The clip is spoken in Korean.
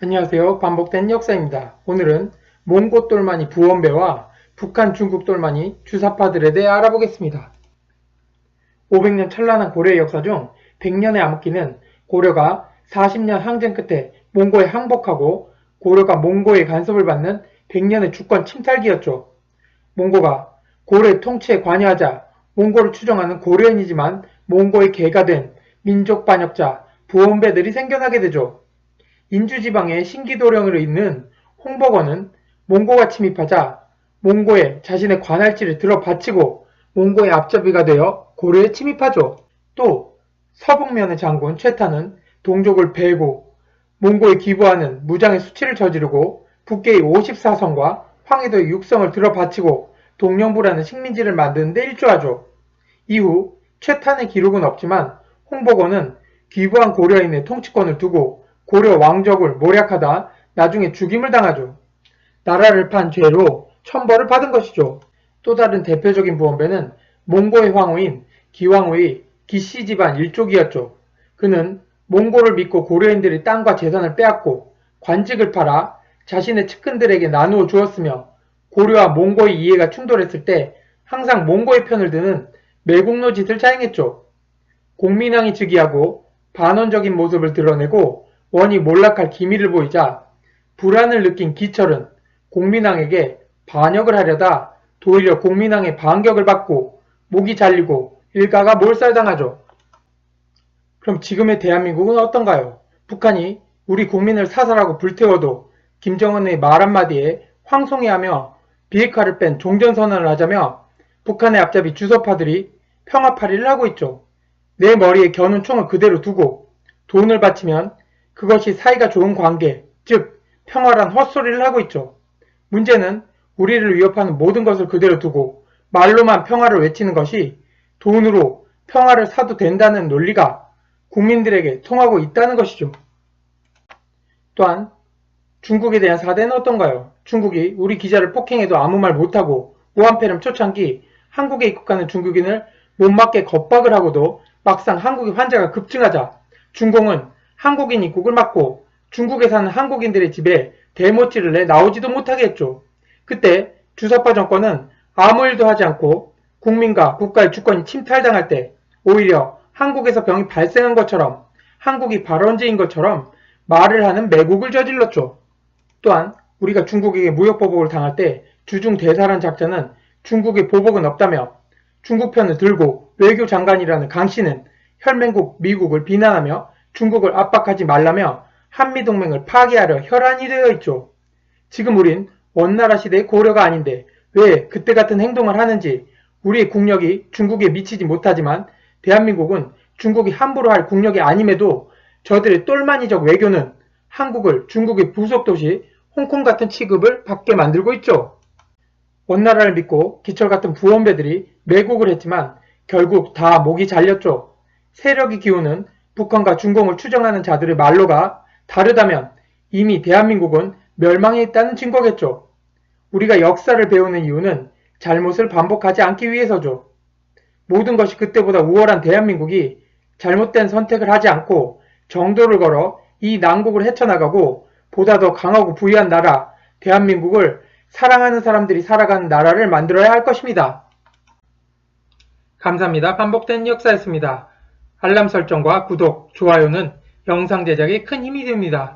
안녕하세요. 반복된 역사입니다. 오늘은 몽고 똘마니 부원배와 북한 중국 똘마니 주사파들에 대해 알아보겠습니다. 500년 찬란한 고려의 역사 중 100년의 암흑기는 고려가 40년 항쟁 끝에 몽고에 항복하고 고려가 몽고의 간섭을 받는 100년의 주권 침탈기였죠. 몽고가 고려의 통치에 관여하자 몽고를 추종하는 고려인이지만 몽고의 개가 된 민족 반역자 부원배들이 생겨나게 되죠. 인주지방의 신기도령으로 있는 홍복원은 몽고가 침입하자 몽고에 자신의 관할지를 들어 바치고 몽고의 앞잡이가 되어 고려에 침입하죠. 또 서북면의 장군 최타는 동족을 베고 몽고에 기부하는 무장의 수치를 저지르고 북계의 54성과 황해도의 6성을 들어 바치고 동령부라는 식민지를 만드는 데 일조하죠. 이후 최탄의 기록은 없지만 홍복원은 기부한 고려인의 통치권을 두고 고려 왕족을 모략하다 나중에 죽임을 당하죠. 나라를 판 죄로 천벌을 받은 것이죠. 또 다른 대표적인 부원배는 몽고의 황후인 기왕후의 기씨 집안 일족이었죠. 그는 몽고를 믿고 고려인들의 땅과 재산을 빼앗고 관직을 팔아 자신의 측근들에게 나누어 주었으며 고려와 몽고의 이해가 충돌했을 때 항상 몽고의 편을 드는 매국노 짓을 자행했죠. 공민왕이 즉위하고 반원적인 모습을 드러내고 원이 몰락할 기미를 보이자 불안을 느낀 기철은 공민왕에게 반역을 하려다 도리어 공민왕의 반격을 받고 목이 잘리고 일가가 몰살당하죠. 그럼 지금의 대한민국은 어떤가요? 북한이 우리 국민을 사살하고 불태워도 김정은의 말 한마디에 황송해하며 비핵화를 뺀 종전선언을 하자며 북한의 앞잡이 주석파들이 평화파리를 하고 있죠. 내 머리에 겨눈 총을 그대로 두고 돈을 바치면 그것이 사이가 좋은 관계, 즉 평화란 헛소리를 하고 있죠. 문제는 우리를 위협하는 모든 것을 그대로 두고 말로만 평화를 외치는 것이 돈으로 평화를 사도 된다는 논리가 국민들에게 통하고 있다는 것이죠. 또한 중국에 대한 사대는 어떤가요? 중국이 우리 기자를 폭행해도 아무 말 못하고 우한폐렴 초창기 한국에 입국하는 중국인을 못 맞게 겁박을 하고도 막상 한국의 환자가 급증하자 중공은 한국인 입국을 막고 중국에 사는 한국인들의 집에 대모찌를 내 나오지도 못하게 했죠. 그때 주사파 정권은 아무 일도 하지 않고 국민과 국가의 주권이 침탈당할 때 오히려 한국에서 병이 발생한 것처럼 한국이 발원지인 것처럼 말을 하는 매국을 저질렀죠. 또한 우리가 중국에게 무역보복을 당할 때 주중 대사란 작전은 중국의 보복은 없다며 중국 편을 들고 외교장관이라는 강 씨는 혈맹국 미국을 비난하며 중국을 압박하지 말라며 한미동맹을 파기하려 혈안이 되어 있죠. 지금 우린 원나라 시대의 고려가 아닌데 왜 그때 같은 행동을 하는지 우리의 국력이 중국에 미치지 못하지만 대한민국은 중국이 함부로 할 국력이 아님에도 저들의 똘마니적 외교는 한국을 중국의 부속도시 홍콩 같은 취급을 받게 만들고 있죠. 원나라를 믿고 기철 같은 부원배들이 매국을 했지만 결국 다 목이 잘렸죠. 세력이 기우는 북한과 중공을 추정하는 자들의 말로가 다르다면 이미 대한민국은 멸망해 있다는 증거겠죠. 우리가 역사를 배우는 이유는 잘못을 반복하지 않기 위해서죠. 모든 것이 그때보다 우월한 대한민국이 잘못된 선택을 하지 않고 정도를 걸어 이 난국을 헤쳐나가고 보다 더 강하고 부유한 나라, 대한민국을 사랑하는 사람들이 살아가는 나라를 만들어야 할 것입니다. 감사합니다. 반복된 역사였습니다. 알람 설정과 구독, 좋아요는 영상 제작에 큰 힘이 됩니다.